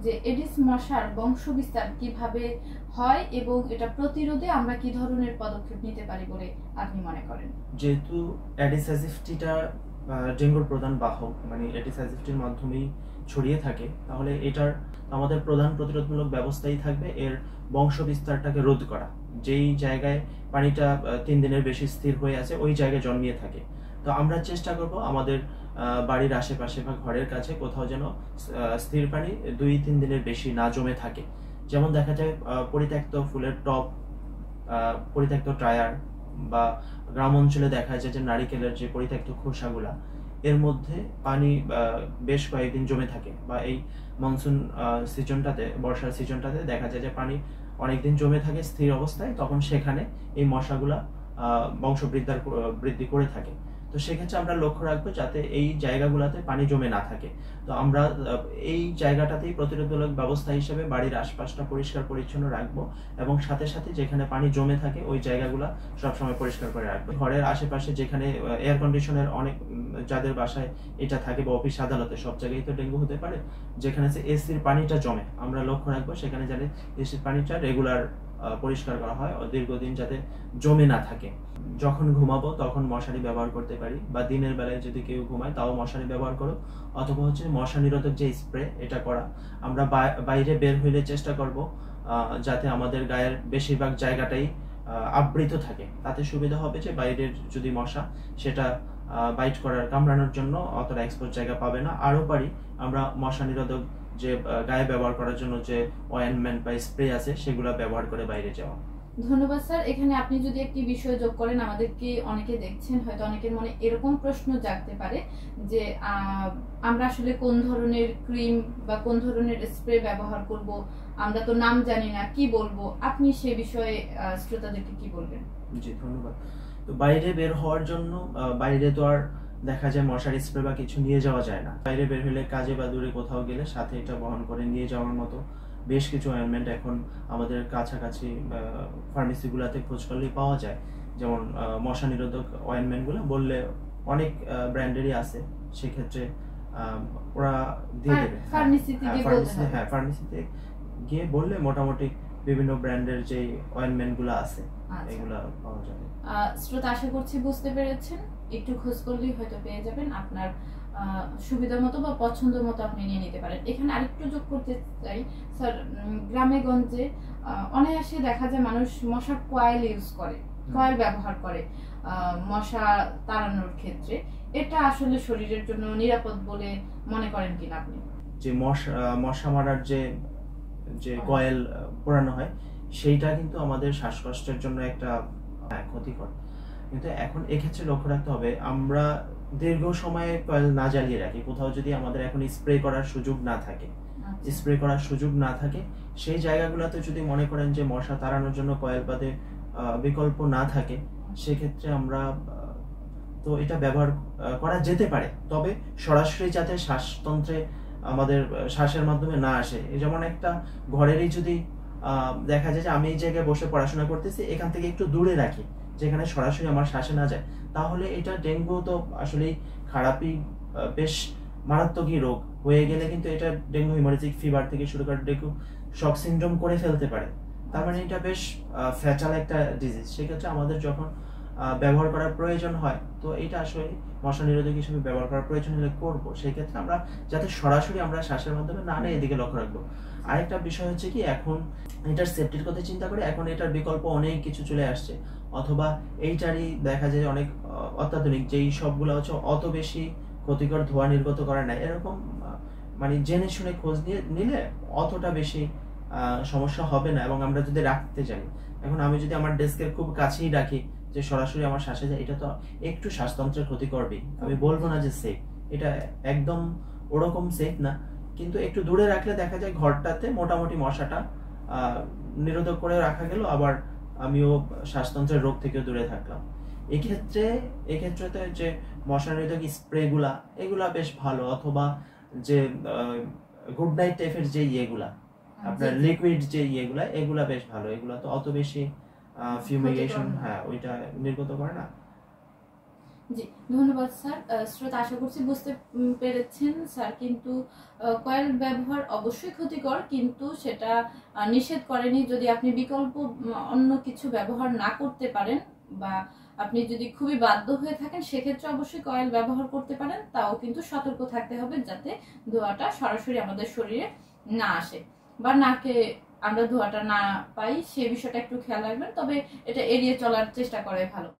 যে এডিস মশার বংশবিস্তার কিভাবে হয় এবং এটা প্রতিরোধে আমরা কি ধরনের পদক্ষেপ নিতে পারি বলে আপনি মনে করেন? যেহেতু অ্যাডিস অ্যাজিডিটিটা ডেঙ্গুর প্রধান বাহক, মানে অ্যাডিস অ্যাজিডিটির মাধ্যমেই ছড়িয়ে থাকে, তাহলে এটার আমাদের প্রধান প্রতিরোধমূলক ব্যবস্থাই থাকবে এর বংশবিস্তারটাকে রোধ করা। যেই জায়গায় পানিটা 3 দিনের বেশি স্থির হয়ে আছে ওই জায়গায় জন্মিয়ে থাকে। তো আমরা চেষ্টা করব আমাদের বাড়ির আশেপাশে বা ঘরের কাছে কোথাও যেন স্থির পানি 2-3 দিনের বেশি না জমে থাকে। যেমন দেখা যায় পরিত্যক্ত ফুলের টব, পরিত্যক্ত টায়ার, বা গ্রাম অঞ্চলে দেখা যায় যে নারিকেলের যে পরিত্যক্ত খোসাগুলা, এর মধ্যে পানি বেশ কয়েকদিন জমে থাকে। বা এই মনসুন সিজনটাতে, বর্ষার সিজনটাতে দেখা যায় যে পানি অনেকদিন জমে থাকে স্থির অবস্থায়, তখন সেখানে এই মশাগুলা বৃদ্ধি করে থাকে। তো সেক্ষেত্রে আমরা লক্ষ্য রাখবো যাতে এই জায়গাগুলোতে পানি জমে না থাকে। তো আমরা এই জায়গাটাতেই প্রতিরোধমূলক ব্যবস্থা হিসেবে বাড়ির আশপাশটা পরিষ্কার পরিচ্ছন্ন রাখবো, এবং সাথে সাথে যেখানে পানি জমে থাকে ওই জায়গাগুলো সবসময় পরিষ্কার করে রাখবো। ঘরের আশেপাশে যেখানে এয়ার কন্ডিশনের অনেক, যাদের বাসায় এটা থাকে বা অফিস আদালতে, সব জায়গায় তো ডেঙ্গু হতে পারে, যেখানে এসির পানিটা জমে আমরা লক্ষ্য রাখবো সেখানে যাতে এসির পানিটা রেগুলার পরিষ্কার করা হয়, দীর্ঘদিন যাতে জমে না থাকে। যখন ঘুমাবো তখন মশারি ব্যবহার করতে পারি, বা দিনের বেলায় যদি কেউ ঘুমায় তাও মশারি ব্যবহার করো, অথবা মশা নিরোধক যে স্প্রে এটা করা। আমরা বাইরে বের হইলে চেষ্টা করব যাতে আমাদের গায়ের বেশিরভাগ জায়গাটাই আবৃত থাকে। তাতে সুবিধা হবে যে বাইরের যদি মশা, সেটা বাইট করার, কামড়ানোর জন্য অতটা এক্সপোজ জায়গা পাবে না। আরও পারি আমরা মশা নিরোধক যে গায়ে ব্যবহার করার জন্য যে অয়েন্টমেন্ট বা স্প্রে আছে সেগুলো ব্যবহার করে বাইরে যাওয়া। ধন্যবাদ স্যার। এখানে আপনি যদি একটি বিষয় যোগ করেন, আমাদেরকে অনেকে দেখছেন, হয়তো অনেকের মনে এরকম প্রশ্ন জাগতে পারে যে আমরা আসলে কোন ধরনের ক্রিম বা কোন ধরনের স্প্রে ব্যবহার করব, আমরা তো নাম জানি না, কি বলবো, আপনি সে বিষয়ে শ্রোতাদেরকে কি বলবেন? জি ধন্যবাদ। তো বাইরে বের হওয়ার জন্য বাইরে তো আর দেখা যায় মশারি স্প্রে বা কিছু নিয়ে যাওয়া যায় না। বাইরে বের হলে, কাজে বা দূরে কোথাও গেলে সাথে এটা বহন করে নিয়ে যাওয়ার মতো বেশ কিছু অয়েন্টমেন্ট এখন আমাদের কাছাকাছি ফার্মেসিগুলোতে খোঁজ করলেই পাওয়া যায়। যেমন মশা নিরোধক অয়েন্টমেন্টগুলো বললে অনেক ব্র্যান্ডেরই আছে, সেক্ষেত্রে ওরা দিয়ে দেবে। ফার্মেসিতে গিয়ে বললে মোটামুটি বিভিন্ন ব্র্যান্ডের যে অয়েন্টমেন্টগুলো আছে এগুলো পাওয়া যাবে। শ্রোতা আশা করছি বুঝতে পেরেছেন, একটু খোঁজ করলেই হয়তো পেয়ে যাবেন, আপনার সুবিধা মতো বা পছন্দ মতো আপনি নিয়ে নিতে পারেন। এখানে আরেকটু যোগ করতে চাই স্যার, গ্রামে গঞ্জে অনায়াসে দেখা যায় মানুষ মশার কয়েল ইউজ করে, কয়েল ব্যবহার করে মশা তাড়ানোর ক্ষেত্রে। এটা আসলে শরীরের জন্য নিরাপদ বলে মনে করেন কিনা আপনি? যে মশা মারার যে কয়েল পোড়ানো হয় সেইটা কিন্তু আমাদের শ্বাসকষ্টের জন্য একটা ক্ষতিকর। কিন্তু এখন এক্ষেত্রে লক্ষ্য রাখতে হবে, আমরা দীর্ঘ সময় কয়েল না জ্বালিয়ে রাখি। কোথাও যদি আমাদের এখন স্প্রে করার সুযোগ না থাকে, সেই জায়গাগুলোতে যদি মনে করেন যে মশা তাড়ানোর জন্য কয়েল বাদে বিকল্প না থাকে, সেক্ষেত্রে আমরা তো এটা ব্যবহার করা যেতে পারে, তবে সরাসরি যাতে শ্বাসতন্ত্রে আমাদের শ্বাসের মাধ্যমে না আসে। যেমন একটা ঘরেরই যদি দেখা যায় যে আমি এই জায়গায় বসে পড়াশোনা করতেছি, এখান থেকে একটু দূরে রাখি যেখানে সরাসরি আমার শ্বাসে না যায়, তাহলে এটা ডেঙ্গু তো আসলেই খারাপই, বেশ মারাত্মকই রোগ হয়ে গেলে কিন্তু এটা ডেঙ্গু হিমোরেজিক ফিভার থেকে শুরু করে ডেঙ্গু শক সিনড্রোম করে ফেলতে পারে। তার মানে এটা বেশ ফ্যাটাল একটা ডিজিজ। সেক্ষেত্রে আমাদের যখন ব্যবহার করার প্রয়োজন হয়, তো এটা আসলে মশা নিরোধক হিসেবে ব্যবহার করার প্রয়োজন হলে করবো। সেই ক্ষেত্রে আমরা যাতে সরাসরি আমরা শ্বাসের মাধ্যমে না নেই, এদিকে লক্ষ্য রাখবো। আরেকটা বিষয় হচ্ছে কি, এখন এটার সেফটির কথা চিন্তা করে এখন এটার বিকল্প অনেক কিছু চলে আসছে, অথবা এইটারই দেখা যায় অনেক অত্যাধুনিক যেই সবগুলো হচ্ছে অত বেশি ক্ষতিকর ধোঁয়া নির্গত করে না, এরকম মানে জেনে শুনে খোঁজ নিলে অতটা বেশি সমস্যা হবে না। এবং আমরা যদি রাখতে চাই, এখন আমি যদি আমার ডেস্কের খুব কাছেই রাখি যে সরাসরি আমার শ্বাসে যায়, এটা তো একটু শ্বাসতন্ত্রের ক্ষতি করবেই। আমি বলবো না যে সেফ, এটা একদম ওরকম সেফ না, কিন্তু একটু দূরে রাখলে দেখা যায় ঘরটাতে মোটামুটি মশাটা নিরোধক করে রাখা গেল, আবার আমিও শ্বাসতন্ত্রের রোগ থেকে দূরে থাকলাম। এক্ষেত্রে যে মশা নিরোধক স্প্রেগুলা এগুলা বেশ ভালো, অথবা যে গুড নাইট টাইপের যে ইয়েগুলা, আপনার লিকুইড যে ইয়েগুলা, এগুলা বেশ ভালো। এগুলা তো অত বেশি ফিউমিগেশন ওইটা নির্গত করে না। জি, ধন্যবাদ স্যার। শ্রোতা, আশা করছি বুঝতে পেরেছেন স্যার। কিন্তু কয়েল ব্যবহার অবশ্যই ক্ষতিকর, কিন্তু সেটা নিষেধ করেনি। যদি আপনি বিকল্প অন্য কিছু ব্যবহার না করতে পারেন বা আপনি যদি খুবই বাধ্য হয়ে থাকেন, সেক্ষেত্রে অবশ্যই কয়েল ব্যবহার করতে পারেন। তাও কিন্তু সতর্ক থাকতে হবে যাতে ধোঁয়াটা সরাসরি আমাদের শরীরে না আসে বা নাকে আমরা ধোঁয়াটা না পাই, সে বিষয়টা একটু খেয়াল রাখবেন। তবে এটা এড়িয়ে চলার চেষ্টা করাই ভালো।